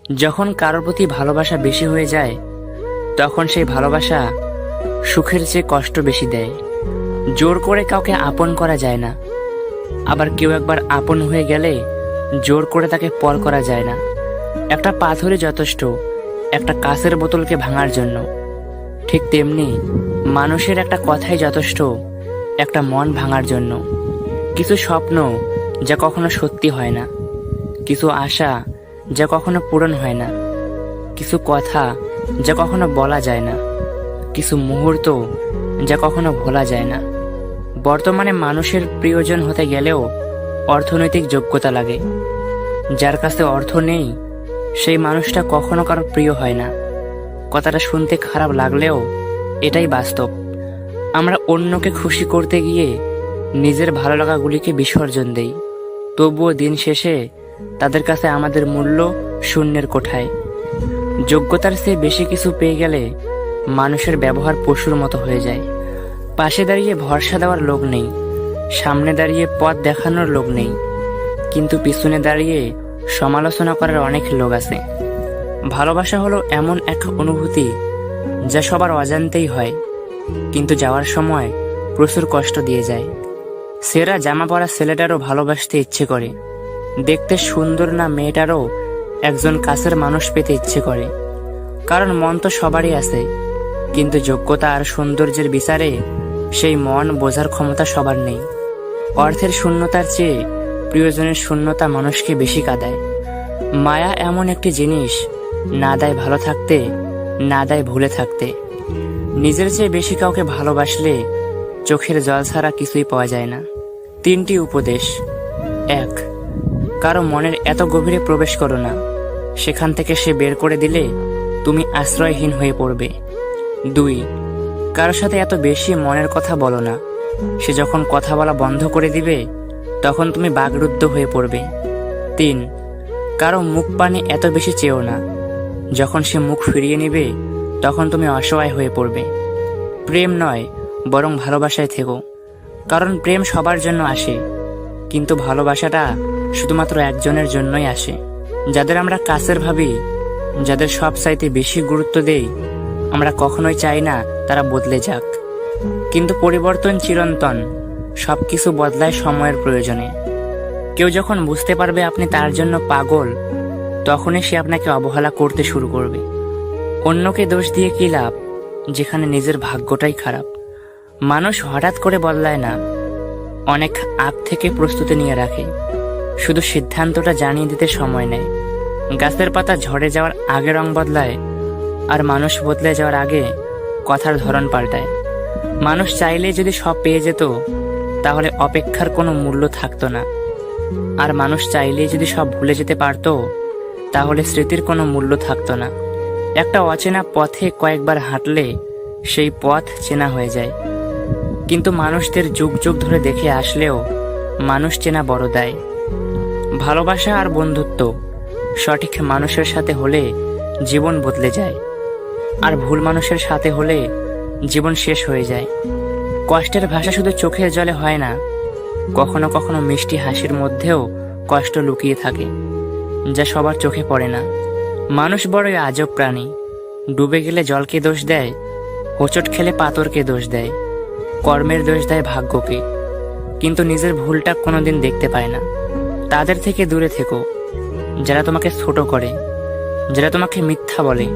যখন কারোর প্রতি ভালোবাসা বেশি হয়ে যায় তখন সেই ভালোবাসা সুখের চেয়ে কষ্ট বেশি দেয়। জোর করে কাউকে আপন করা যায় না, আবার কেউ একবার আপন হয়ে গেলে জোর করে তাকে পর করা যায় না। একটা পাথরই যথেষ্ট একটা কাঁচের বোতলকে ভাঙার জন্য, ঠিক তেমনি মানুষের একটা কথাই যথেষ্ট একটা মন ভাঙার জন্য। কিছু স্বপ্ন যা কখনো সত্যি হয় না, কিছু আশা যা কখনো পূরণ হয় না, কিছু কথা যা কখনো বলা যায় না, কিছু মুহূর্ত যা কখনো ভোলা যায় না। বর্তমানে মানুষের প্রিয়জন হতে গেলেও অর্থনৈতিক যোগ্যতা লাগে। যার কাছে অর্থ নেই সেই মানুষটা কখনো কারো প্রিয় হয় না। কথাটা শুনতে খারাপ লাগলেও এটাই বাস্তব। আমরা অন্যকে খুশি করতে গিয়ে নিজের ভালো লাগাগুলিকে বিসর্জন দেই, তবুও দিন শেষে তাদের কাছে আমাদের মূল্য শূন্যের কোঠায়। যোগ্যতার চেয়ে বেশি কিছু পেয়ে গেলে মানুষের ব্যবহার পশুর মতো হয়ে যায়। পাশে দাঁড়িয়ে ভরসা দেওয়ার লোক নেই, সামনে দাঁড়িয়ে পথ দেখানোর লোক নেই, কিন্তু পিছনে দাঁড়িয়ে সমালোচনা করার অনেক লোক আছে। ভালোবাসা হলো এমন এক অনুভূতি যা সবার অজান্তেই হয়, কিন্তু যাওয়ার সময় প্রচুর কষ্ট দিয়ে যায়। সেরা জামা পরা ছেলেটারও ভালোবাসতে ইচ্ছে করে, দেখতে সুন্দর না মেয়েটারও একজন কাছের মানুষ পেতে ইচ্ছে করে। কারণ মন তো সবারই আছে, কিন্তু যোগ্যতা আর সৌন্দর্যের বিচারে সেই মন বোঝার ক্ষমতা সবার নেই। অর্থের শূন্যতার চেয়ে প্রিয়জনের শূন্যতা মানুষকে বেশি কাঁদায়। মায়া এমন একটি জিনিস, না দেয় ভালো থাকতে, না দেয় ভুলে থাকতে। নিজের চেয়ে বেশি কাউকে ভালোবাসলে চোখের জল ছাড়া কিছুই পাওয়া যায় না। 3টি উপদেশ। 1. কারো মনের এত গভীরে প্রবেশ করো না, সেখান থেকে সে বের করে দিলে তুমি আশ্রয়হীন হয়ে পড়বে। 2. কারো সাথে এত বেশি মনের কথা বলো না, সে যখন কথা বলা বন্ধ করে দিবে তখন তুমি বাকরুদ্ধ হয়ে পড়বে। 3. কারো মুখ পানে এত বেশি চেও না, যখন সে মুখ ফিরিয়ে নেবে তখন তুমি অসহায় হয়ে পড়বে। প্রেম নয় বরং ভালোবাসায় থেকো, কারণ প্রেম সবার জন্য আসে, কিন্তু ভালোবাসাটা শুধুমাত্র একজনের জন্যই আসে। যাদের আমরা কাছের ভাবি, যাদের সব চাইতে বেশি গুরুত্ব দেই, আমরা কখনোই চাই না তারা বদলে যাক। কিন্তু পরিবর্তন চিরন্তন, সবকিছু বদলায় সময়ের প্রয়োজনে। কেউ যখন বুঝতে পারবে আপনি তার জন্য পাগল, তখনই সে আপনাকে অবহেলা করতে শুরু করবে। অন্যকে দোষ দিয়ে কি লাভ, যেখানে নিজের ভাগ্যটাই খারাপ। মানুষ হঠাৎ করে বদলায় না, অনেক আগ থেকে প্রস্তুতি নিয়ে রাখে, শুধু সিদ্ধান্তটা জানিয়ে দিতে সময় নেয়। গাছের পাতা ঝরে যাওয়ার আগে রং বদলায়, আর মানুষ বদলে যাওয়ার আগে কথার ধরন পাল্টায়। মানুষ চাইলে যদি সব পেয়ে যেত তাহলে অপেক্ষার কোনো মূল্য থাকতো না, আর মানুষ চাইলে যদি সব ভুলে যেতে পারতো তাহলে স্মৃতির কোনো মূল্য থাকতো না। একটা অচেনা পথে কয়েকবার হাঁটলে সেই পথ চেনা হয়ে যায়, কিন্তু মানুষদের যুগ যুগ ধরে দেখে আসলেও মানুষ চেনা বড় দায়। ভালোবাসা আর বন্ধুত্ব সঠিক মানুষের সাথে হলে জীবন বদলে যায়, আর ভুল মানুষের সাথে হলে জীবন শেষ হয়ে যায়। কষ্টের ভাষা শুধু চোখের জলে হয় না, কখনো কখনো মিষ্টি হাসির মধ্যেও কষ্ট লুকিয়ে থাকে, যা সবার চোখে পড়ে না। মানুষ বড়ই আজব প্রাণী, ডুবে গেলে জলকে দোষ দেয়, হোঁচট খেলে পাথরকে দোষ দেয়, কর্মের দোষ দেয় ভাগ্যকে, কিন্তু নিজের ভুলটা কোনোদিন দেখতে পায় না। তাদের থেকে দূরে থেকো যারা তোমাকে ছোট করে, যারা তোমাকে মিথ্যা বলে,